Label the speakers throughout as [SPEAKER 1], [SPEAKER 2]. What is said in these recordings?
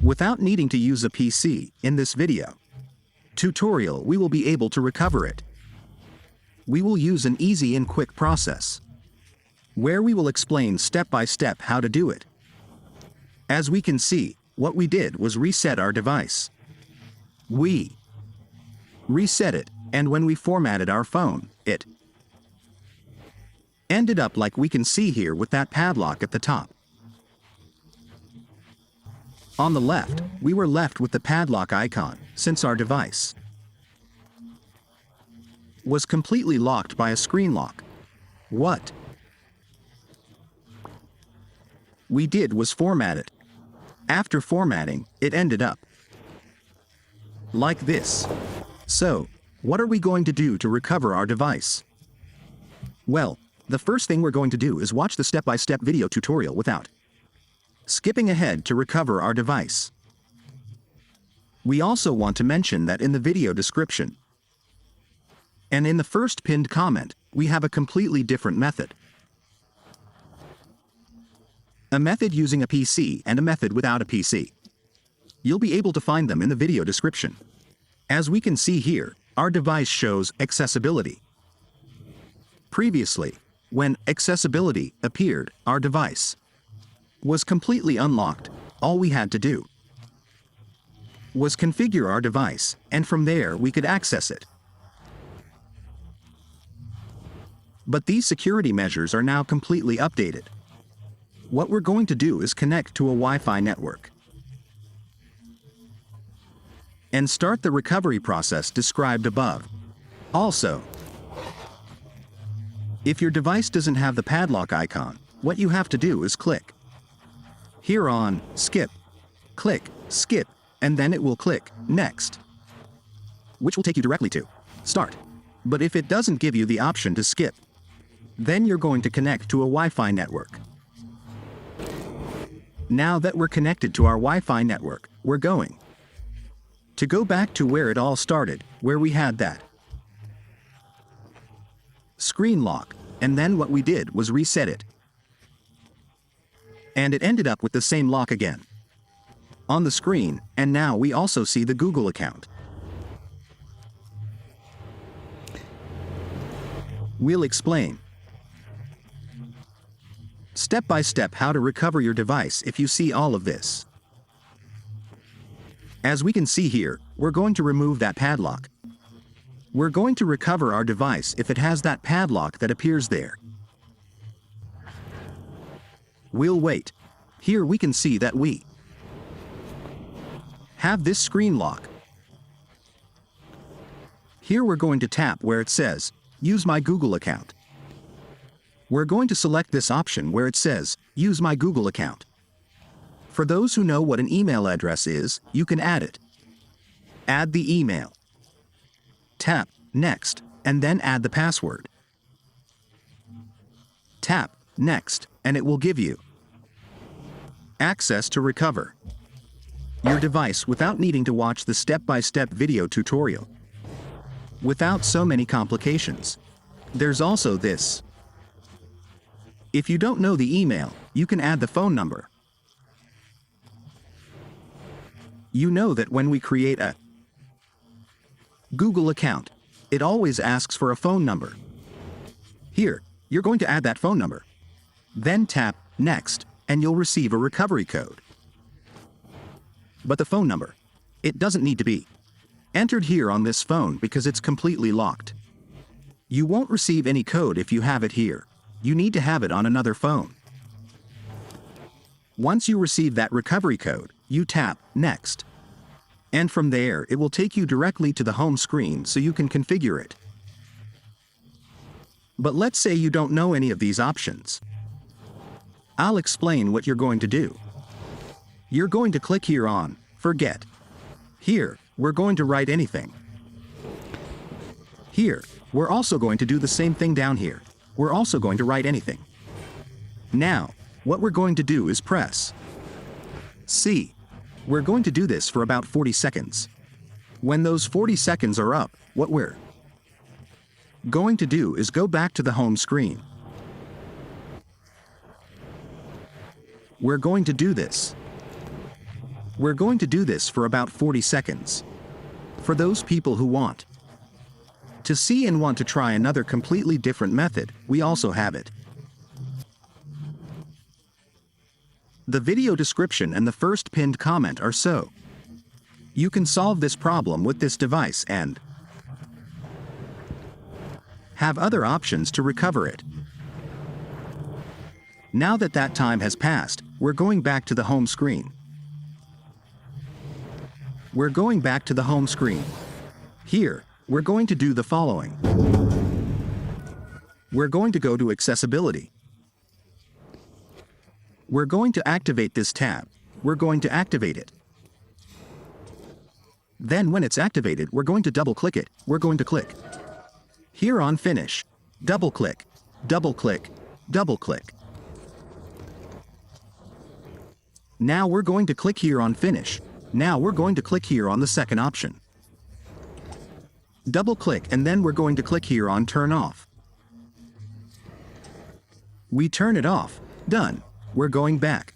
[SPEAKER 1] Without needing to use a PC, in this video tutorial we will be able to recover it. We will use an easy and quick process, where we will explain step by step how to do it. As we can see, what we did was reset our device. We reset it, and when we formatted our phone, it ended up like we can see here with that padlock at the top. On the left, we were left with the padlock icon, since our device was completely locked by a screen lock. What we did was format it. After formatting, it ended up like this. So, what are we going to do to recover our device? Well, the first thing we're going to do is watch the step-by-step video tutorial without skipping ahead to recover our device. We also want to mention that in the video description and in the first pinned comment, we have a completely different method. A method using a PC and a method without a PC. You'll be able to find them in the video description. As we can see here, our device shows accessibility. Previously, when accessibility appeared, our device was completely unlocked. All we had to do was configure our device, and from there we could access it. But these security measures are now completely updated. What we're going to do is connect to a Wi-Fi network and start the recovery process described above. Also, if your device doesn't have the padlock icon, what you have to do is click here on skip, click skip, and then it will click next, which will take you directly to start. But if it doesn't give you the option to skip, then you're going to connect to a Wi-Fi network. Now that we're connected to our Wi-Fi network, we're going to go back to where it all started, where we had that screen lock, and then what we did was reset it. And it ended up with the same lock again on the screen, and now we also see the Google account. We'll explain step by step how to recover your device if you see all of this. As we can see here, we're going to remove that padlock. We're going to recover our device if it has that padlock that appears there. We'll wait. Here we can see that we have this screen lock. Here we're going to tap where it says, Use my Google account. We're going to select this option where it says, Use my Google account. For those who know what an email address is, you can add it. Add the email. Tap Next, and then add the password. Tap Next, and it will give you access to recover your device without needing to watch the step-by-step video tutorial. Without so many complications. There's also this. If you don't know the email, you can add the phone number. You know that when we create a Google account, it always asks for a phone number. Here, you're going to add that phone number. Then tap Next, and you'll receive a recovery code. But the phone number, it doesn't need to be entered here on this phone because it's completely locked. You won't receive any code if you have it here. You need to have it on another phone. Once you receive that recovery code, you tap Next. And from there, it will take you directly to the home screen so you can configure it. But let's say you don't know any of these options. I'll explain what you're going to do. You're going to click here on Forget. Here, we're going to write anything. Here, we're also going to do the same thing down here. We're also going to write anything. Now, what we're going to do is press C. We're going to do this for about 40 seconds. When those 40 seconds are up, what we're going to do is go back to the home screen. We're going to do this We're going to do this for about 40 seconds. For those people who want to see and want to try another completely different method, we also have it. The video description and the first pinned comment are so you can solve this problem with this device and have other options to recover it. Now that that time has passed, we're going back to the home screen. We're going back to the home screen. Here, we're going to do the following. We're going to go to Accessibility. We're going to activate this tab. We're going to activate it. Then when it's activated, we're going to double-click it. We're going to click here on Finish. Double-click, double-click, double-click. Now we're going to click here on Finish. Now we're going to click here on the second option. Double-click and then we're going to click here on Turn Off. We turn it off. Done. We're going back.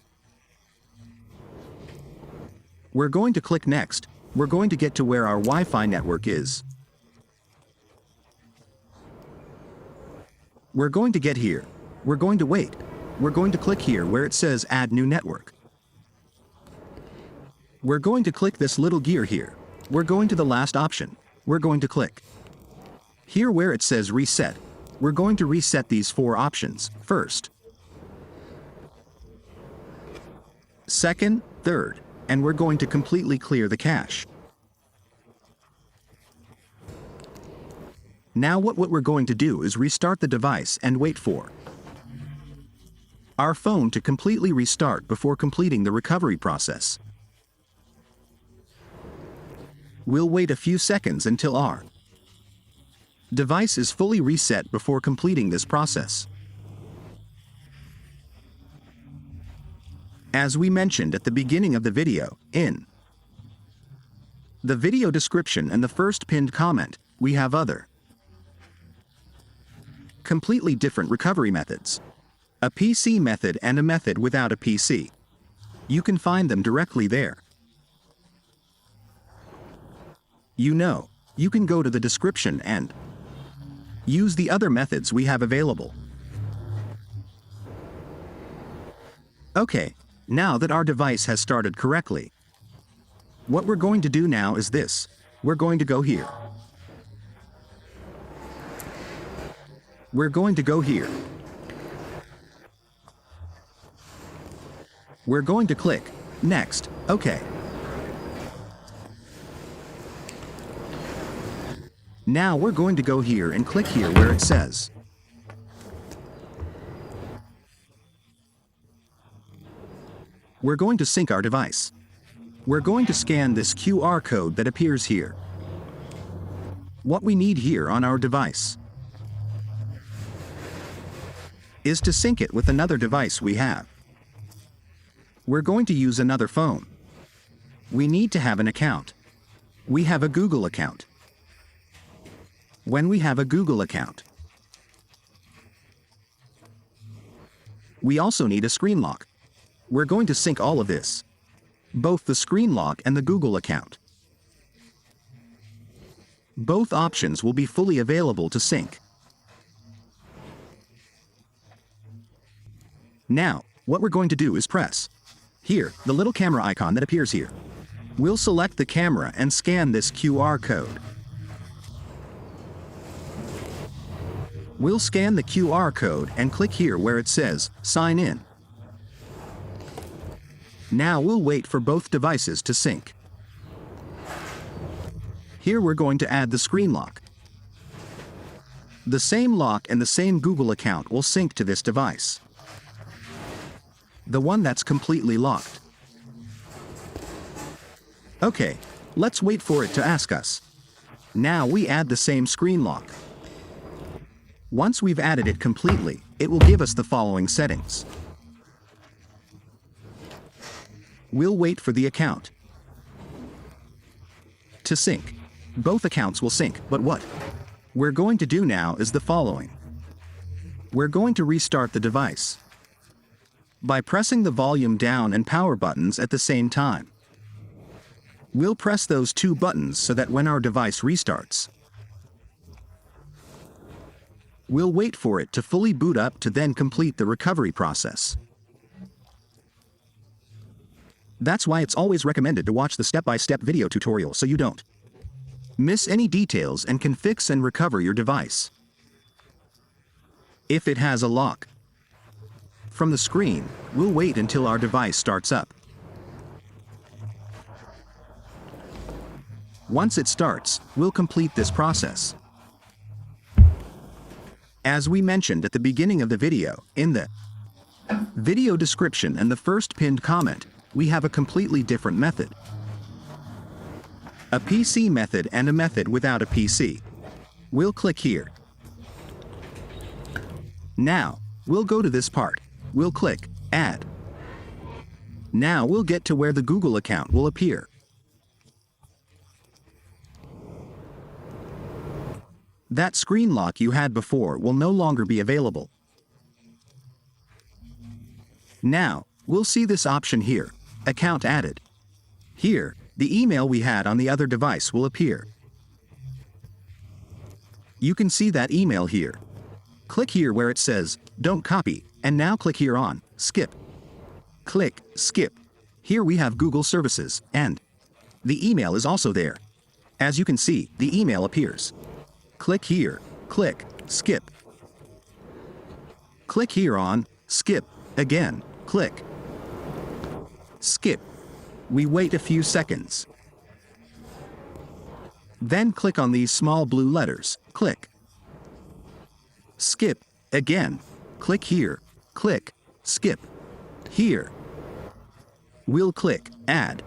[SPEAKER 1] We're going to click Next. We're going to get to where our Wi-Fi network is. We're going to get here. We're going to wait. We're going to click here where it says Add New Network. We're going to click this little gear here. We're going to the last option. We're going to click here where it says Reset. We're going to reset these 4 options first, second, third, and we're going to completely clear the cache. Now what we're going to do is restart the device and wait for our phone to completely restart before completing the recovery process. We'll wait a few seconds until our device is fully reset before completing this process. As we mentioned at the beginning of the video, in the video description and the first pinned comment, we have other completely different recovery methods. A PC method and a method without a PC. You can find them directly there. You can go to the description and use the other methods we have available. Okay, now that our device has started correctly, what we're going to do now is this. We're going to go here. We're going to go here. We're going to click Next. Okay. Now we're going to go here and click here where it says we're going to sync our device. We're going to scan this QR code that appears here. What we need here on our device is to sync it with another device we have. We're going to use another phone. We need to have an account. We have a Google account. When we have a Google account, we also need a screen lock. We're going to sync all of this, both the screen lock and the Google account. Both options will be fully available to sync. Now, what we're going to do is press here, the little camera icon that appears here. We'll select the camera and scan this QR code. We'll scan the QR code and click here where it says Sign In. Now we'll wait for both devices to sync. Here we're going to add the screen lock. The same lock and the same Google account will sync to this device, the one that's completely locked. Okay, let's wait for it to ask us. Now we add the same screen lock. Once we've added it completely, it will give us the following settings. We'll wait for the account to sync. Both accounts will sync, but what we're going to do now is the following. We're going to restart the device by pressing the volume down and power buttons at the same time. We'll press those two buttons so that when our device restarts, we'll wait for it to fully boot up to then complete the recovery process. That's why it's always recommended to watch the step-by-step video tutorial so you don't miss any details and can fix and recover your device. If it has a lock from the screen, we'll wait until our device starts up. Once it starts, we'll complete this process. As we mentioned at the beginning of the video, in the video description and the first pinned comment, we have a completely different method. A PC method and a method without a PC. We'll click here. Now, we'll go to this part. We'll click Add. Now we'll get to where the Google account will appear. That screen lock you had before will no longer be available. Now, we'll see this option here, Account Added. Here, the email we had on the other device will appear. You can see that email here. Click here where it says, Don't copy, and now click here on Skip. Click Skip. Here we have Google Services, and the email is also there. As you can see, the email appears. Click here, click Skip. Click here on Skip. Again, click Skip. We wait a few seconds. Then click on these small blue letters. Click Skip. Again, click here. Click Skip. Here. We'll click Add.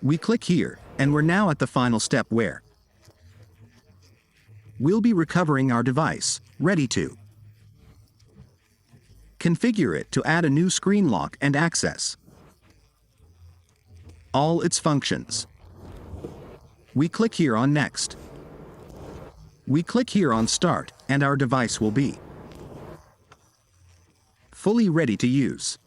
[SPEAKER 1] We click here, and we're now at the final step where we'll be recovering our device, ready to configure it to add a new screen lock and access all its functions. We click here on Next. We click here on Start, and our device will be fully ready to use.